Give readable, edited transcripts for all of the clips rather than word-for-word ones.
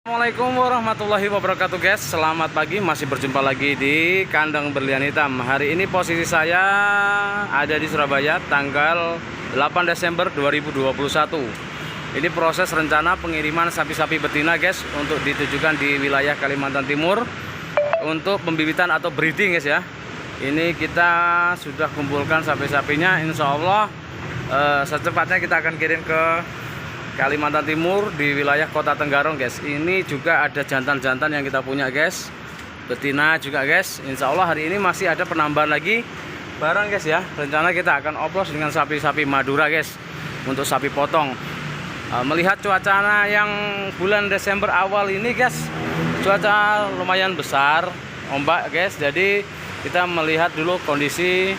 Assalamualaikum warahmatullahi wabarakatuh guys. Selamat pagi, masih berjumpa lagi di kandang berlian hitam. Hari ini posisi saya ada di Surabaya tanggal 8 Desember 2021. Ini proses rencana pengiriman sapi-sapi betina guys, untuk ditujukan di wilayah Kalimantan Timur untuk pembibitan atau breeding guys ya. Ini kita sudah kumpulkan sapi-sapinya, insya Allah secepatnya kita akan kirim ke Kalimantan Timur di wilayah Kota Tenggarong guys. Ini juga ada jantan-jantan yang kita punya guys, betina juga guys. Insya Allah hari ini masih ada penambahan lagi barang guys ya. Rencana kita akan oplos dengan sapi-sapi Madura guys, untuk sapi potong. Melihat cuaca yang bulan Desember awal ini guys, cuaca lumayan besar, ombak guys. Jadi kita melihat dulu kondisi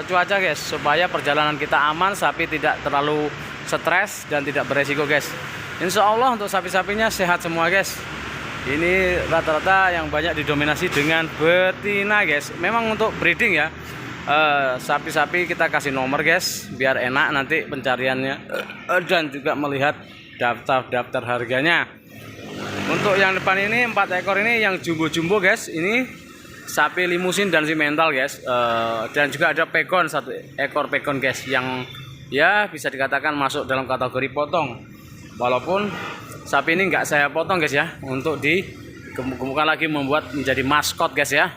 cuaca guys, supaya perjalanan kita aman, sapi tidak terlalu stres dan tidak beresiko guys. Insya Allah untuk sapi-sapinya sehat semua guys. Ini rata-rata yang banyak didominasi dengan betina guys. Memang untuk breeding ya, sapi-sapi kita kasih nomor guys, biar enak nanti pencariannya dan juga melihat daftar harganya. Untuk yang depan ini 4 ekor ini yang jumbo-jumbo guys. Ini sapi limusin dan simental guys. Dan juga ada pegon, 1 ekor pegon guys, yang ya bisa dikatakan masuk dalam kategori potong. Walaupun sapi ini nggak saya potong guys ya, untuk dikembangkan lagi membuat menjadi maskot guys ya.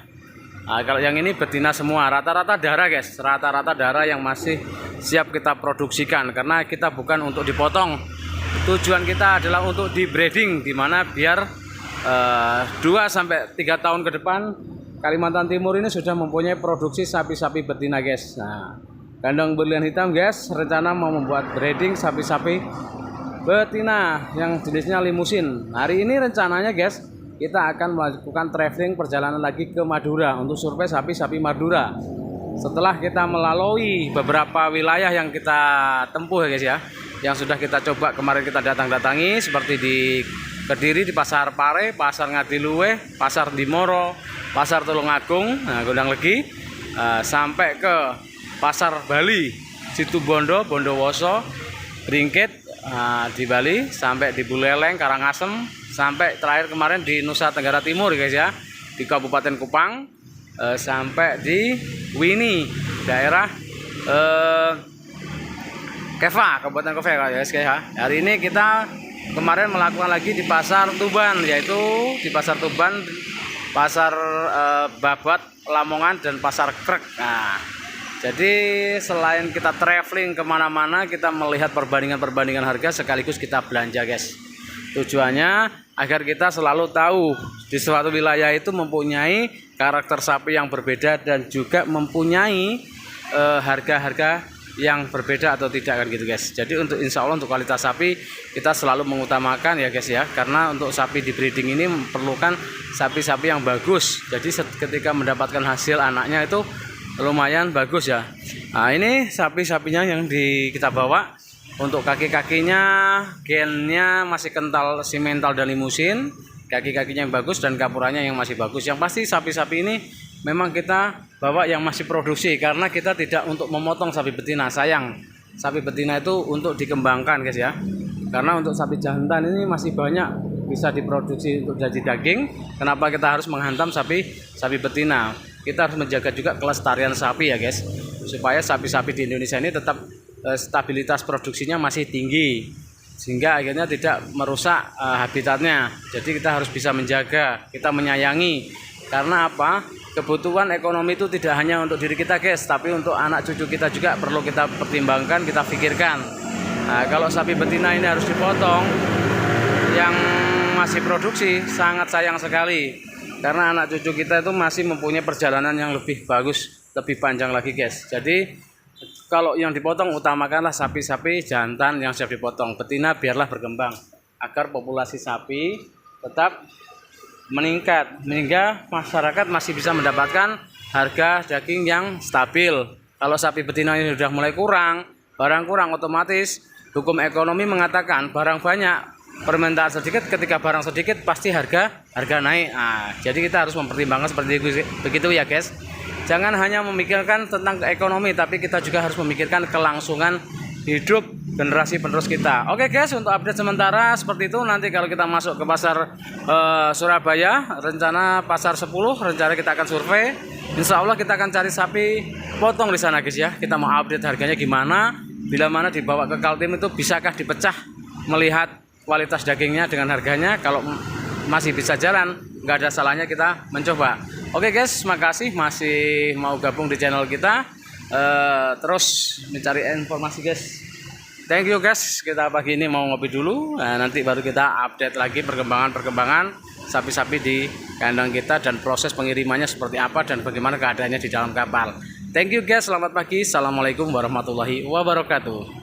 Kalau yang ini betina semua, rata-rata darah guys, rata-rata darah yang masih siap kita produksikan, karena kita bukan untuk dipotong. Tujuan kita adalah untuk di breeding, dimana biar 2-3 tahun ke depan Kalimantan Timur ini sudah mempunyai produksi sapi-sapi betina guys. Nah, kandang berlian hitam guys, rencana mau membuat breeding sapi-sapi betina yang jenisnya limusin. Hari ini rencananya guys, kita akan melakukan traveling perjalanan lagi ke Madura untuk survei sapi-sapi Madura. Setelah kita melalui beberapa wilayah yang kita tempuh ya guys ya, yang sudah kita coba kemarin kita datangi, seperti di Kediri di Pasar Pare, Pasar Ngadiluwe, Pasar Dimoro, Pasar Tulungagung, nah Gondang Legi, sampai ke Pasar Bali, Situbondo, Bondowoso, Bringkit di Bali, sampai di Buleleng, Karangasem, sampai terakhir kemarin di Nusa Tenggara Timur guys ya, di Kabupaten Kupang, sampai di Wini, daerah Keva, Kabupaten Keva guys ya. Hari ini kita kemarin melakukan lagi di Pasar Tuban, yaitu di Pasar Tuban, Pasar Babat, Lamongan, dan Pasar Krek. Nah, jadi selain kita traveling kemana-mana, kita melihat perbandingan harga, sekaligus kita belanja guys. Tujuannya agar kita selalu tahu di suatu wilayah itu mempunyai karakter sapi yang berbeda, dan juga mempunyai harga-harga yang berbeda atau tidak kan gitu guys. Jadi untuk insya Allah untuk kualitas sapi kita selalu mengutamakan ya guys ya, karena untuk sapi di breeding ini memerlukan sapi-sapi yang bagus. Jadi ketika mendapatkan hasil anaknya itu lumayan bagus ya. Nah ini sapi-sapinya yang kita bawa, untuk kaki-kakinya gennya masih kental simental dan limusin, kaki-kakinya yang bagus dan kapurannya yang masih bagus. Yang pasti sapi-sapi ini memang kita bawa yang masih produksi, karena kita tidak untuk memotong sapi betina. Sayang, sapi betina itu untuk dikembangkan guys ya, karena untuk sapi jantan ini masih banyak bisa diproduksi untuk jadi daging. Kenapa kita harus menghantam sapi betina? Kita harus menjaga juga kelestarian sapi ya guys, supaya sapi-sapi di Indonesia ini tetap stabilitas produksinya masih tinggi, sehingga akhirnya tidak merusak habitatnya. Jadi kita harus bisa menjaga, kita menyayangi. Karena apa? Kebutuhan ekonomi itu tidak hanya untuk diri kita guys, tapi untuk anak cucu kita juga perlu kita pertimbangkan, kita pikirkan. Nah, kalau sapi betina ini harus dipotong yang masih produksi, sangat sayang sekali. Karena anak cucu kita itu masih mempunyai perjalanan yang lebih bagus, lebih panjang lagi guys. Jadi kalau yang dipotong, utamakanlah sapi-sapi jantan yang siap dipotong. Betina biarlah berkembang, agar populasi sapi tetap meningkat, sehingga masyarakat masih bisa mendapatkan harga daging yang stabil. Kalau sapi betina ini sudah mulai kurang, barang kurang, otomatis hukum ekonomi mengatakan barang banyak, permintaan sedikit. Ketika barang sedikit pasti harga naik. Nah, jadi kita harus mempertimbangkan seperti begitu ya guys. Jangan hanya memikirkan tentang ekonomi, tapi kita juga harus memikirkan kelangsungan hidup generasi penerus kita. Oke guys, untuk update sementara seperti itu. Nanti kalau kita masuk ke pasar Surabaya, rencana pasar 10, rencana kita akan survei. Insya Allah kita akan cari sapi potong di sana guys ya. Kita mau update harganya gimana, bila mana dibawa ke Kaltim itu bisakah dipecah, melihat kualitas dagingnya dengan harganya. Kalau masih bisa jalan, nggak ada salahnya kita mencoba. Oke guys, makasih masih mau gabung di channel kita. Terus mencari informasi guys. Thank you guys, kita pagi ini mau ngopi dulu. Nah, nanti baru kita update lagi perkembangan sapi-sapi di kandang kita dan proses pengirimannya seperti apa dan bagaimana keadaannya di dalam kapal. Thank you guys, selamat pagi. Assalamualaikum warahmatullahi wabarakatuh.